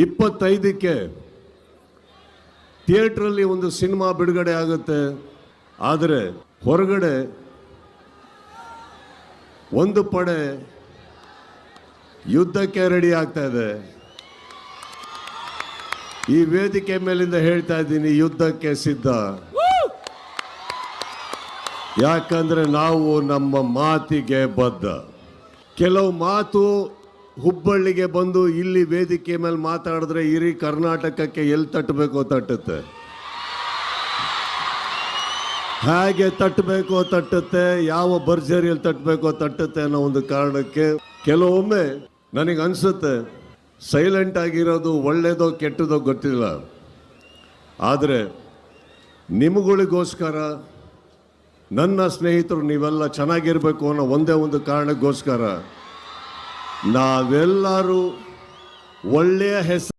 25ಕ್ಕೆ ಥಿಯೇಟ್ರಲ್ಲಿ ಒಂದು ಸಿನಿಮಾ ಬಿಡುಗಡೆ ಆಗುತ್ತೆ. ಆದರೆ ಹೊರಗಡೆ ಒಂದು ಪಡೆ ಯುದ್ಧಕ್ಕೆ ರೆಡಿ ಆಗ್ತಾ ಇದೆ. ಈ ವೇದಿಕೆ ಮೇಲಿಂದ ಹೇಳ್ತಾ ಇದ್ದೀನಿ, ಯುದ್ಧಕ್ಕೆ ಸಿದ್ಧ. ಯಾಕಂದ್ರೆ ನಾವು ನಮ್ಮ ಮಾತಿಗೆ ಬದ್ಧ. ಕೆಲವು ಮಾತು ಹುಬ್ಬಳ್ಳಿಗೆ ಬಂದು ಇಲ್ಲಿ ವೇದಿಕೆ ಮೇಲೆ ಮಾತಾಡಿದ್ರೆ ಇಡೀ ಕರ್ನಾಟಕಕ್ಕೆ ಎಲ್ಲಿ ತಟ್ಟಬೇಕೋ ತಟ್ಟುತ್ತೆ, ಹೇಗೆ ತಟ್ಟಬೇಕೋ ತಟ್ಟುತ್ತೆ, ಯಾವ ಭರ್ಜರಿಯಲ್ಲಿ ತಟ್ಟಬೇಕೋ ತಟ್ಟುತ್ತೆ ಅನ್ನೋ ಒಂದು ಕಾರಣಕ್ಕೆ ಕೆಲವೊಮ್ಮೆ ನನಗೆ ಅನಿಸುತ್ತೆ ಸೈಲೆಂಟ್ ಆಗಿರೋದು ಒಳ್ಳೇದೋ ಕೆಟ್ಟದೋ ಗೊತ್ತಿಲ್ಲ. ಆದರೆ ನಿಮಗಳಿಗೋಸ್ಕರ, ನನ್ನ ಸ್ನೇಹಿತರು ನೀವೆಲ್ಲ ಚೆನ್ನಾಗಿರಬೇಕು ಅನ್ನೋ ಒಂದೇ ಒಂದು ಕಾರಣಕ್ಕೋಸ್ಕರ ನಾವೆಲ್ಲರೂ ಒಳ್ಳೆಯ ಹೆಸರು